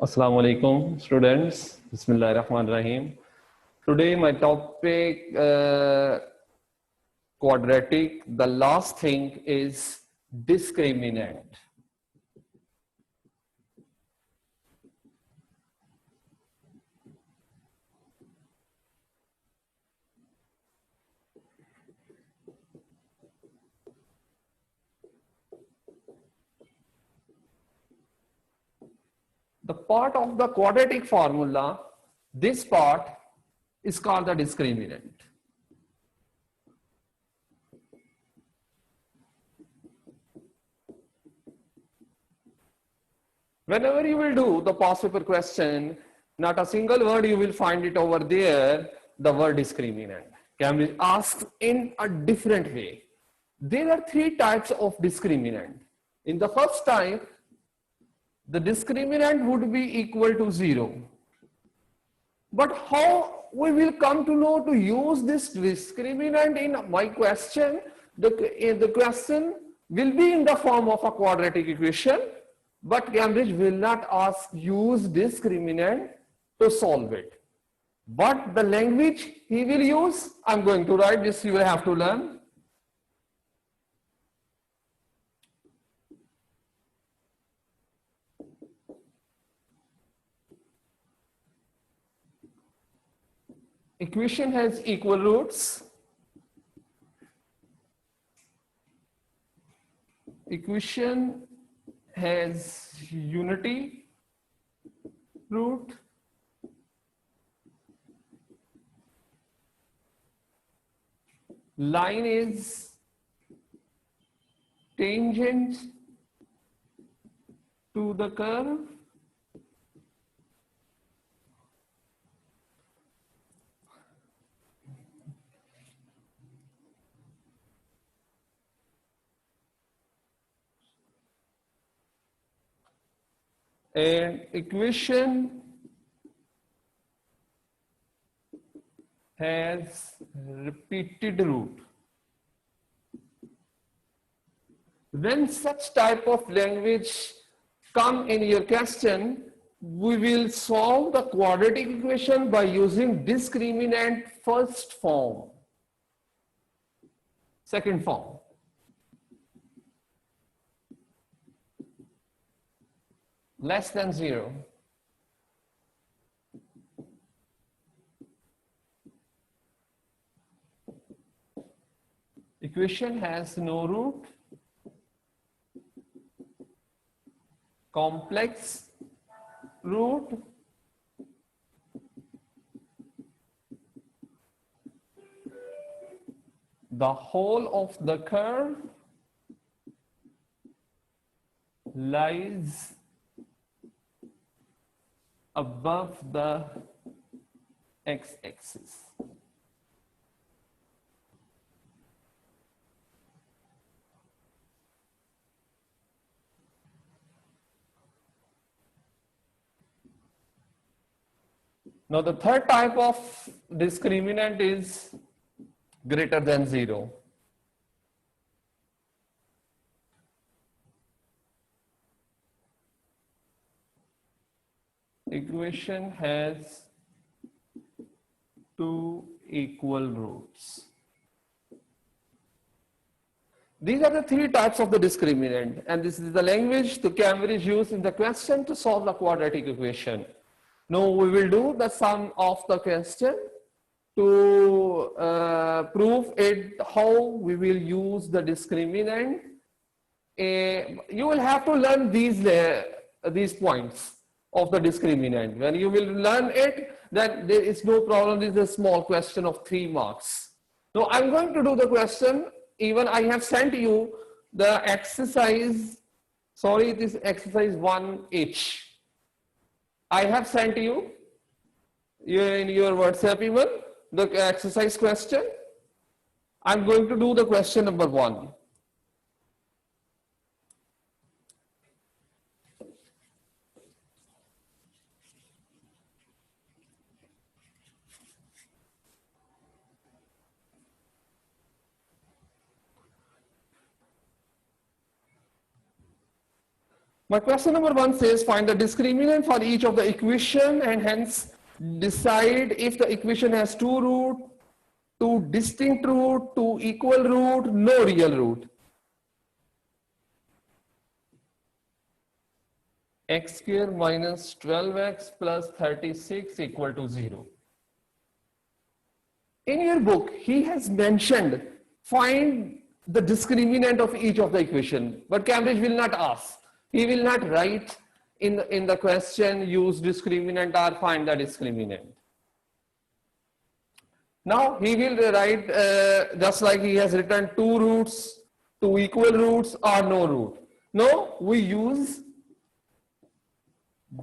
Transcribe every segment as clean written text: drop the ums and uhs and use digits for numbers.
Assalamu alaikum, students. Bismillahirrahmanirrahim. Today, my topic quadratic. The last thing is discriminant. The part of the quadratic formula, this part is called the discriminant. Whenever you will do the past paper question, not a single word you will find it over there, the word discriminant. Cambridge asks in a different way. There are three types of discriminant. In the first type, the discriminant would be equal to 0. But how we will come to know to use this discriminant in my question? The question will be in the form of a quadratic equation, but Cambridge will not ask use discriminant to solve it. But the language he will use, I'm going to write this, you will have to learn. Equation has equal roots. Equation has unity root. Line is tangent to the curve. And equation has repeated root. When such type of language come in your question, we will solve the quadratic equation by using discriminant first form, second form. Less than 0. Equation has no root. Complex root. The whole of the curve lies above the x-axis. Now the third type of discriminant is greater than 0. Equation has two equal roots. These are the three types of the discriminant, and this is the language the Cambridge used in the question to solve the quadratic equation. Now we will do the sum of the question to prove it how we will use the discriminant. You will have to learn these points of the discriminant. When you will learn it, then there is no problem. This is a small question of 3 marks. Now I'm going to do the question. Even I have sent you the exercise. Sorry, this exercise 1H. I have sent you in your WhatsApp even the exercise question. I'm going to do the question number 1. My question number 1 says find the discriminant for each of the equation and hence decide if the equation has two root, two distinct root, two equal root, no real root. X square minus 12x plus 36 equal to 0. In your book, he has mentioned find the discriminant of each of the equation, but Cambridge will not ask. He will not write in the question use discriminant or find the discriminant. Now he will write just like he has written two roots, two equal roots or no root. No, we use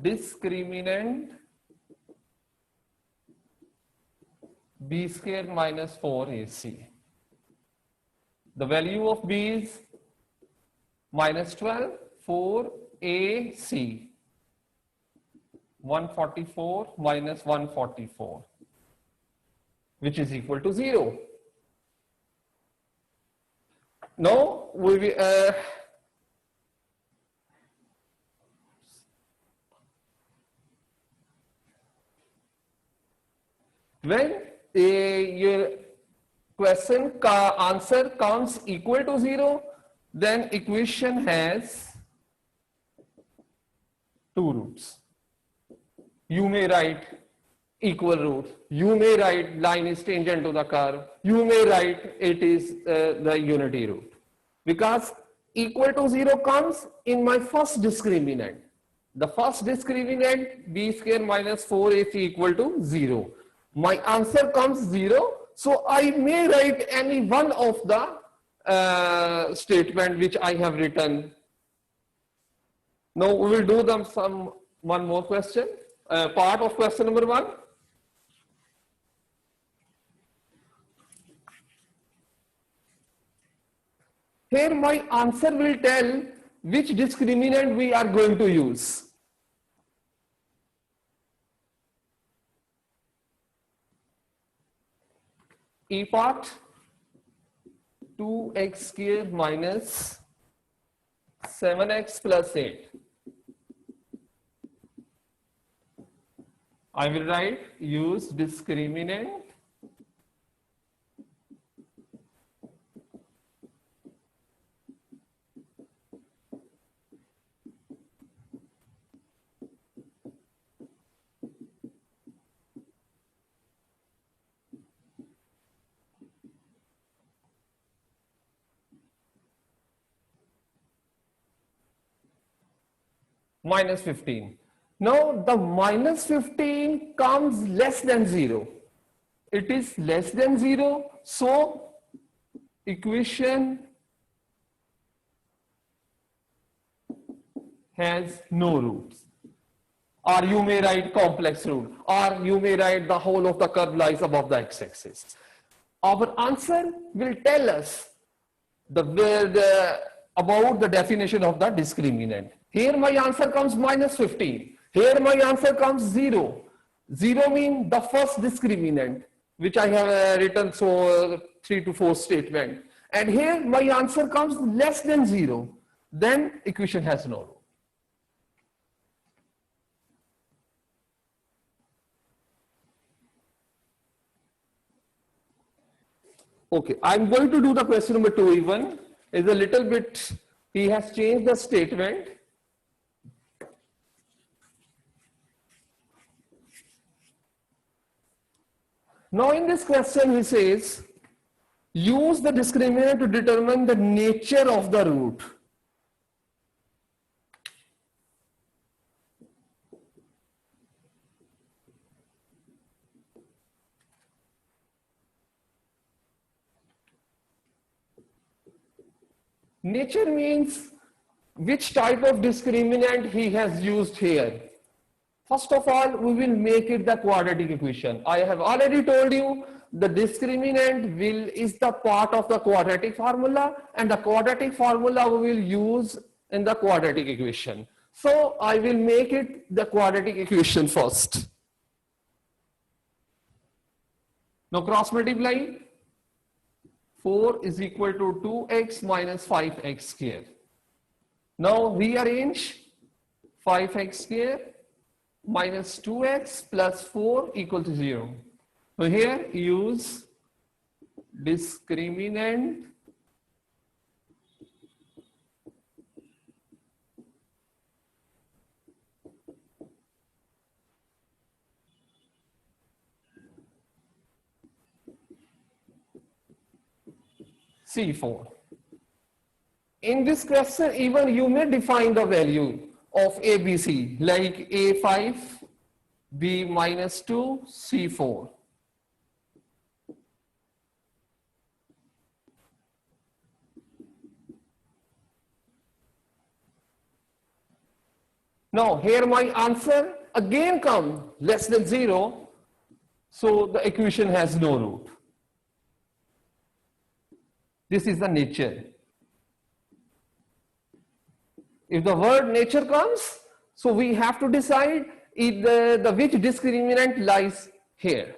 discriminant b square minus 4ac. The value of b is minus 12, 4ac, 144 minus 144, which is equal to 0. Now we will when your question answer comes equal to 0, then equation has two roots. You may write equal root, you may write line is tangent to the curve, you may write it is the unity root. Because equal to 0 comes in my first discriminant. The first discriminant b square minus 4ac equal to 0. My answer comes 0, so I may write any one of the statement which I have written. Now we will do one more question, part of question number 1. Here my answer will tell which discriminant we are going to use. E part 2x square minus 7x plus 8. I will write use discriminant minus 15. Now the minus 15 comes less than 0. It is less than 0, so equation has no roots. Or you may write complex root, or you may write the whole of the curve lies above the x-axis. Our answer will tell us about the definition of the discriminant. Here my answer comes minus 15. Here my answer comes 0. 0 means the first discriminant, which I have written so 3 to 4 statement. And here my answer comes less than 0. Then equation has no root. Okay, I'm going to do the question number 2 even. It's a little bit, he has changed the statement. Now in this question he says, use the discriminant to determine the nature of the root. Nature means which type of discriminant he has used here. First of all, we will make it the quadratic equation. I have already told you the discriminant is the part of the quadratic formula, and the quadratic formula we will use in the quadratic equation. So I will make it the quadratic equation first. Now cross multiply. 4 is equal to 2x minus 5x square. Now rearrange 5x square minus 2x plus 4 equal to 0. So here use discriminant C4. In this question, even you may define the value of A, B, C, like A5, B minus 2, C4. Now, here my answer again come less than 0, so the equation has no root. This is the nature. If the word nature comes, so we have to decide if the which discriminant lies here.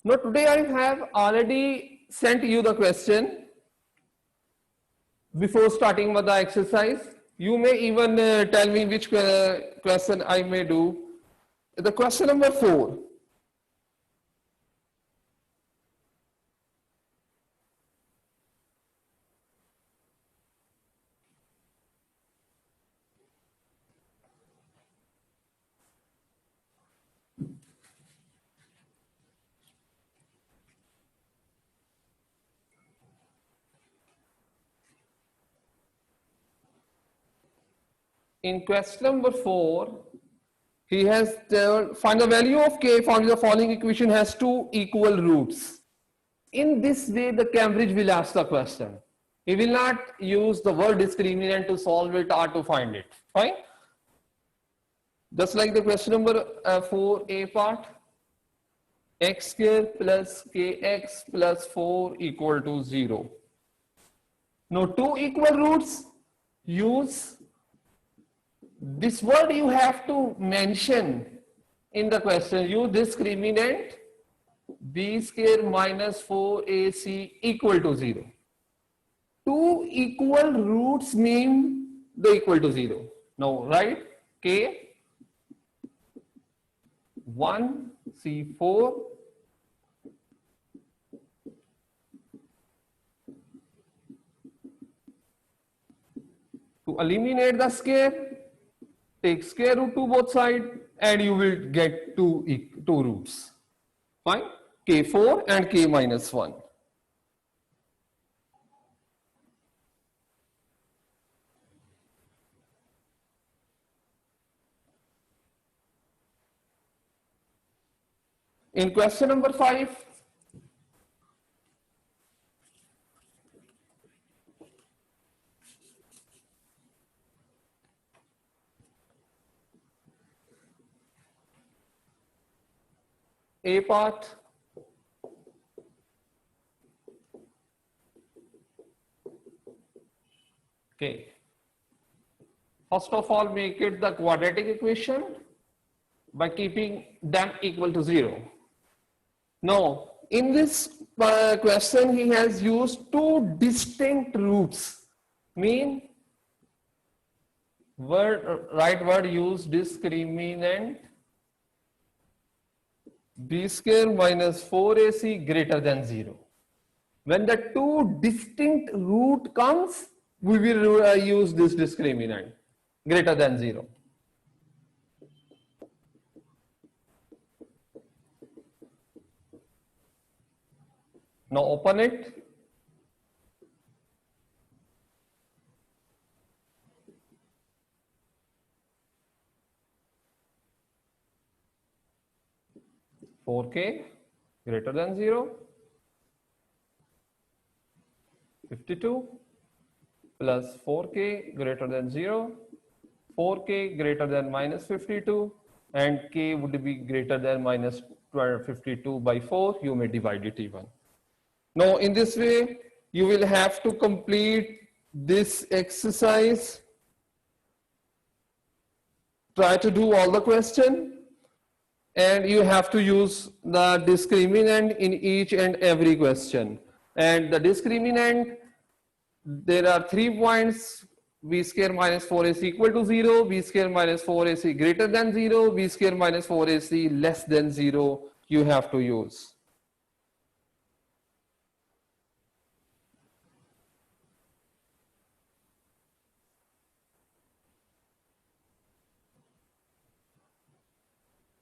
Now today I have already sent you the question before starting with the exercise. You may even tell me which question I may do. The question number 4. In question number 4, he has find the value of k found in the following equation has 2 equal roots. In this way, the Cambridge will ask the question. He will not use the word discriminant to solve it or to find it. Fine? Just like the question number 4a part, x square plus kx plus 4 equal to 0. Now 2 equal roots, use this word you have to mention in the question. Use discriminant b square minus 4ac equal to 0. 2 equal roots mean the equal to 0. Now write k 1 c4 to eliminate the square. Take square root to both sides and you will get two roots. Fine? K4 and K minus 1. In question number 5, A part, okay. First of all, make it the quadratic equation by keeping them equal to 0. Now, in this question, he has used 2 distinct roots. Mean, right word use discriminant b square minus 4ac greater than 0. When the 2 distinct root comes, we will use this discriminant greater than 0. Now open it. (4k) greater than 0, 52 plus 4k greater than 0, 4k greater than minus 52, and k would be greater than minus 52 by 4. You may divide it even. Now in this way, you will have to complete this exercise. Try to do all the question. And you have to use the discriminant in each and every question. And the discriminant, there are 3 points b square minus 4ac equal to 0, b square minus 4ac greater than 0, b square minus 4ac less than 0 you have to use.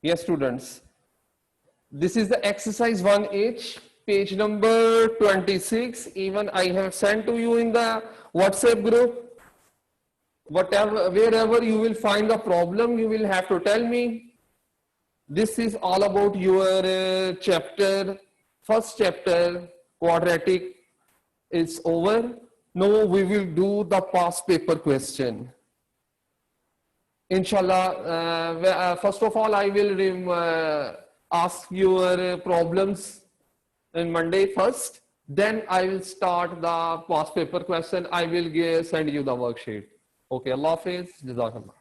Yes, students. This is the exercise 1H, page number 26. Even I have sent to you in the WhatsApp group. Wherever you will find the problem, you will have to tell me. This is all about your chapter, first chapter, quadratic is over. Now we will do the past paper question. Inshallah, first of all, I will ask your problems in Monday first. Then I will start the past paper question. I will send you the worksheet. Okay, Allah Hafiz, Jazakallah.